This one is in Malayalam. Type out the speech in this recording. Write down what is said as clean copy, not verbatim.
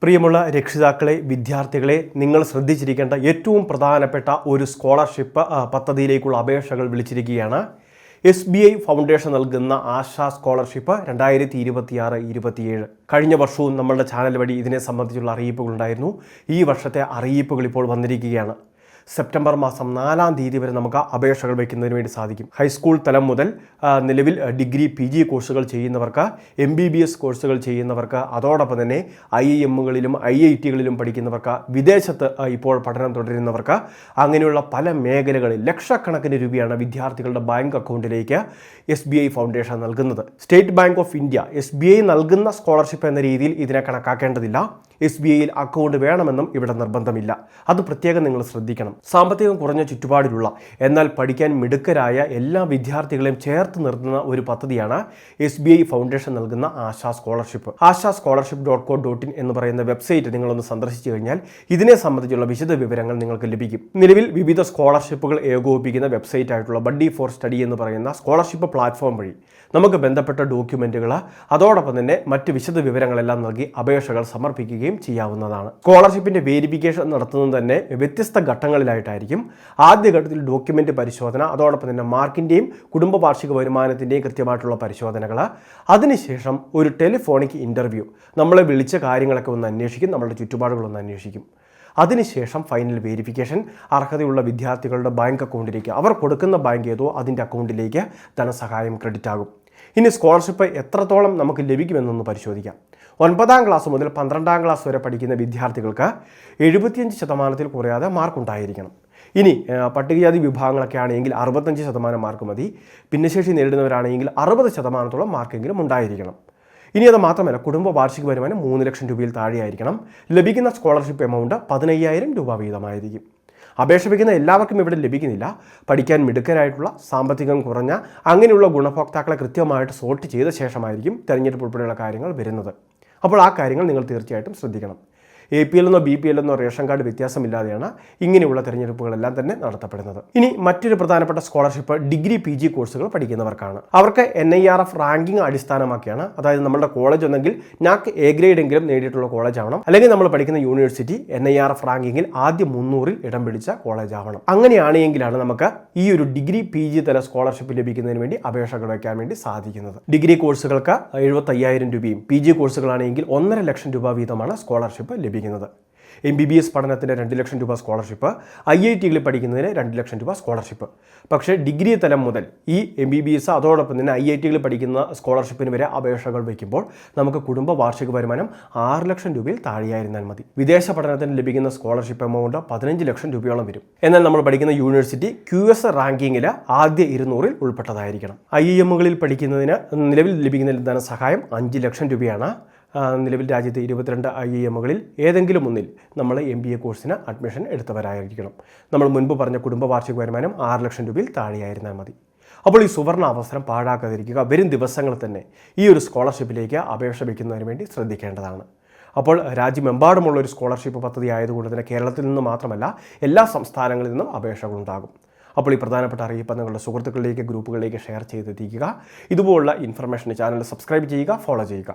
പ്രിയമുള്ള രക്ഷിതാക്കളെ, വിദ്യാർത്ഥികളെ, നിങ്ങൾ ശ്രദ്ധിച്ചിരിക്കേണ്ട ഏറ്റവും പ്രധാനപ്പെട്ട ഒരു സ്കോളർഷിപ്പ് പദ്ധതിയിലേക്കുള്ള അപേക്ഷകൾ വിളിച്ചിരിക്കുകയാണ്. SBI ഫൗണ്ടേഷൻ നൽകുന്ന ആശാ സ്കോളർഷിപ്പ് 2026-27. കഴിഞ്ഞ വർഷവും നമ്മളുടെ ചാനൽ വഴി ഇതിനെ സംബന്ധിച്ചുള്ള അറിയിപ്പുകളുണ്ടായിരുന്നു. ഈ വർഷത്തെ അറിയിപ്പുകൾ ഇപ്പോൾ വന്നിരിക്കുകയാണ്. സെപ്റ്റംബർ മാസം 4-ാം തീയതി വരെ നമുക്ക് അപേക്ഷകൾ വയ്ക്കുന്നതിന് വേണ്ടി സാധിക്കും. ഹൈസ്കൂൾ തലം മുതൽ നിലവിൽ ഡിഗ്രി PG കോഴ്സുകൾ ചെയ്യുന്നവർക്ക്, MBBS കോഴ്സുകൾ ചെയ്യുന്നവർക്ക്, അതോടൊപ്പം തന്നെ IIM-കളിലും IIT-കളിലും പഠിക്കുന്നവർക്ക്, വിദേശത്ത് ഇപ്പോൾ പഠനം തുടരുന്നവർക്ക്, അങ്ങനെയുള്ള പല മേഖലകളിൽ ലക്ഷക്കണക്കിന് രൂപയാണ് വിദ്യാർത്ഥികളുടെ ബാങ്ക് അക്കൗണ്ടിലേക്ക് SBI ഫൗണ്ടേഷൻ നൽകുന്നത്. State bank of India SBI നൽകുന്ന സ്കോളർഷിപ്പ് എന്ന രീതിയിൽ ഇതിനെ കണക്കാക്കേണ്ടതില്ല. SBIയിൽ അക്കൗണ്ട് വേണമെന്നും ഇവിടെ നിർബന്ധമില്ല. അത് പ്രത്യേകം നിങ്ങൾ ശ്രദ്ധിക്കണം. സാമ്പത്തികം കുറഞ്ഞ ചുറ്റുപാടിലുള്ള എന്നാൽ പഠിക്കാൻ മിടുക്കരായ എല്ലാ വിദ്യാർത്ഥികളെയും ചേർത്ത് നിർത്തുന്ന ഒരു പദ്ധതിയാണ് SBI ഫൗണ്ടേഷൻ നൽകുന്ന ആശാ സ്കോളർഷിപ്പ്. ashaScholarship.co.in എന്ന് പറയുന്ന വെബ്സൈറ്റ് നിങ്ങളൊന്ന് സന്ദർശിച്ചു കഴിഞ്ഞാൽ ഇതിനെ സംബന്ധിച്ചുള്ള വിശദ വിവരങ്ങൾ നിങ്ങൾക്ക് ലഭിക്കും. നിലവിൽ വിവിധ സ്കോളർഷിപ്പുകൾ ഏകോപിപ്പിക്കുന്ന വെബ്സൈറ്റ് ആയിട്ടുള്ള ബഡ്ഡി ഫോർ സ്റ്റഡി എന്ന് പറയുന്ന സ്കോളർഷിപ്പ് പ്ലാറ്റ്ഫോം വഴി നമുക്ക് ബന്ധപ്പെട്ട ഡോക്യുമെന്റുകൾ, അതോടൊപ്പം തന്നെ മറ്റ് വിശദ വിവരങ്ങളെല്ലാം നൽകി അപേക്ഷകൾ സമർപ്പിക്കുകയും ചെയ്യാവുന്നതാണ്. സ്കോളർഷിപ്പിന്റെ വേരിഫിക്കേഷൻ നടത്തുന്നത് തന്നെ വ്യത്യസ്ത ഘട്ടങ്ങളിലായിട്ടായിരിക്കും. ആദ്യഘട്ടത്തിൽ ഡോക്യുമെന്റ് പരിശോധന, അതോടൊപ്പം തന്നെ മാർക്കിന്റെയും കുടുംബ വാർഷിക വരുമാനത്തിന്റെയും കൃത്യമായിട്ടുള്ള പരിശോധനകൾ, അതിനുശേഷം ഒരു ടെലിഫോണിക് ഇന്റർവ്യൂ, നമ്മളെ വിളിച്ച കാര്യങ്ങളൊക്കെ ഒന്ന് അന്വേഷിക്കും, നമ്മളുടെ ചുറ്റുപാടുകളൊന്ന് അന്വേഷിക്കും. അതിനുശേഷം ഫൈനൽ വേരിഫിക്കേഷൻ, അർഹതയുള്ള വിദ്യാർത്ഥികളുടെ ബാങ്ക് അക്കൗണ്ടിലേക്ക്, അവർ കൊടുക്കുന്ന ബാങ്ക് ഏതോ അതിൻ്റെ അക്കൗണ്ടിലേക്ക് ധനസഹായം ക്രെഡിറ്റ് ആകും. ഇനി സ്കോളർഷിപ്പ് എത്രത്തോളം നമുക്ക് ലഭിക്കുമെന്നൊന്ന് പരിശോധിക്കാം. 9ാം ക്ലാസ് മുതൽ 12ാം ക്ലാസ് വരെ പഠിക്കുന്ന വിദ്യാർത്ഥികൾക്ക് 75% കുറയാതെ മാർക്കുണ്ടായിരിക്കണം. ഇനി പട്ടികജാതി വിഭാഗങ്ങളൊക്കെ ആണെങ്കിൽ 65% മാർക്ക് മതി. ഭിന്നശേഷി നേരിടുന്നവരാണെങ്കിൽ 60% മാർക്കെങ്കിലും ഉണ്ടായിരിക്കണം. ഇനി അത് മാത്രമല്ല, കുടുംബ വാർഷിക വരുമാനം 3 ലക്ഷം രൂപയിൽ താഴെയായിരിക്കണം. ലഭിക്കുന്ന സ്കോളർഷിപ്പ് എമൗണ്ട് 15,000 രൂപ വീതമായിരിക്കും. അപേക്ഷ വയ്ക്കുന്ന എല്ലാവർക്കും ഇവിടെ ലഭിക്കുന്നില്ല. പഠിക്കാൻ മിടുക്കരായിട്ടുള്ള, സാമ്പത്തികം കുറഞ്ഞ അങ്ങനെയുള്ള ഗുണഭോക്താക്കളെ കൃത്യമായിട്ട് സോർട്ട് ചെയ്ത ശേഷമായിരിക്കും തെരഞ്ഞെടുപ്പ് ഉൾപ്പെടെയുള്ള കാര്യങ്ങൾ വരുന്നത്. അപ്പോൾ ആ കാര്യങ്ങൾ നിങ്ങൾ തീർച്ചയായിട്ടും ശ്രദ്ധിക്കണം. APL എന്നോ BPL എന്നോ റേഷൻ കാർഡ് വ്യത്യാസമില്ലാതെയാണ് ഇങ്ങനെയുള്ള തിരഞ്ഞെടുപ്പുകളെല്ലാം തന്നെ നടത്തപ്പെടുന്നത്. ഇനി മറ്റൊരു പ്രധാനപ്പെട്ട സ്കോളർഷിപ്പ് ഡിഗ്രി PG കോഴ്സുകൾ പഠിക്കുന്നവർക്കാണ്. അവർക്ക് NIRF റാങ്കിങ് അടിസ്ഥാനമാക്കിയാണ്. അതായത് നമ്മുടെ കോളേജ് ഒന്നെങ്കിൽ NAC A ഗ്രേഡ് എങ്കിലും നേടിയിട്ടുള്ള കോളേജ് ആവണം, അല്ലെങ്കിൽ നമ്മൾ പഠിക്കുന്ന യൂണിവേഴ്സിറ്റി NIRF റാങ്കിങ്ങിൽ ആദ്യം 300-ൽ ഇടം പിടിച്ച കോളേജ് ആവണം. അങ്ങനെയാണെങ്കിലാണ് നമുക്ക് ഈ ഒരു ഡിഗ്രി PG തല സ്കോളർഷിപ്പ് ലഭിക്കുന്നതിന് വേണ്ടി അപേക്ഷകൾ വയ്ക്കാൻ വേണ്ടി സാധിക്കുന്നത്. ഡിഗ്രി കോഴ്സുകൾക്ക് 75,000 രൂപയും PG കോഴ്സുകളാണെങ്കിൽ 1.5 ലക്ഷം രൂപ വീതമാണ് സ്കോളർഷിപ്പ് ലഭിക്കുന്നത്. MBBS പഠനത്തിന് 2 ലക്ഷം രൂപ സ്കോളർഷിപ്പ്, IIT-കളിൽ പഠിക്കുന്നതിന് 2 ലക്ഷം രൂപ സ്കോളർഷിപ്പ്. പക്ഷേ ഡിഗ്രി തലം മുതൽ ഈ MBBS അതോടൊപ്പം തന്നെ IIT-കളിൽ പഠിക്കുന്ന സ്കോളർഷിപ്പിന് വരെ അപേക്ഷകൾ വയ്ക്കുമ്പോൾ നമുക്ക് കുടുംബ വാർഷിക വരുമാനം 6 ലക്ഷം രൂപയിൽ താഴെയായിരുന്നാൽ മതി. വിദേശ പഠനത്തിന് ലഭിക്കുന്ന സ്കോളർഷിപ്പ് എമൗണ്ട് 15 ലക്ഷം രൂപയോളം വരും. എന്നാൽ നമ്മൾ പഠിക്കുന്ന യൂണിവേഴ്സിറ്റി QS റാങ്കിങ്ങിൽ ആദ്യ 200-ൽ ഉൾപ്പെട്ടതായിരിക്കണം. IIM-കളിൽ പഠിക്കുന്നതിന് നിലവിൽ ലഭിക്കുന്ന ധനസഹായം 5 ലക്ഷം രൂപയാണ്. നിലവിൽ രാജ്യത്തെ 22 IIM-കളിൽ ഏതെങ്കിലും ഒന്നിൽ നമ്മൾ MBA കോഴ്സിന് അഡ്മിഷൻ എടുത്തവരായിരിക്കണം. നമ്മൾ മുൻപ് പറഞ്ഞ കുടുംബ വാർഷിക വരുമാനം 6 ലക്ഷം രൂപയിൽ താഴെയായിരുന്നാൽ മതി. അപ്പോൾ ഈ സുവർണ അവസരം പാഴാക്കാതിരിക്കുക. വരും ദിവസങ്ങളിൽ തന്നെ ഈ ഒരു സ്കോളർഷിപ്പിലേക്ക് അപേക്ഷ വയ്ക്കുന്നതിന് വേണ്ടി ശ്രദ്ധിക്കേണ്ടതാണ്. അപ്പോൾ രാജ്യമെമ്പാടുമുള്ള ഒരു സ്കോളർഷിപ്പ് പദ്ധതി ആയതുകൊണ്ട് തന്നെ കേരളത്തിൽ നിന്ന് മാത്രമല്ല എല്ലാ സംസ്ഥാനങ്ങളിൽ നിന്നും അപേക്ഷകളുണ്ടാകും. അപ്പോൾ ഈ പ്രധാനപ്പെട്ട അറിയിപ്പ് നിങ്ങളുടെ സുഹൃത്തുക്കളിലേക്ക്, ഗ്രൂപ്പുകളിലേക്ക് ഷെയർ ചെയ്തെത്തിക്കുക. ഇതുപോലുള്ള ഇൻഫർമേഷൻ ചാനൽ സബ്സ്ക്രൈബ് ചെയ്യുക, ഫോളോ ചെയ്യുക.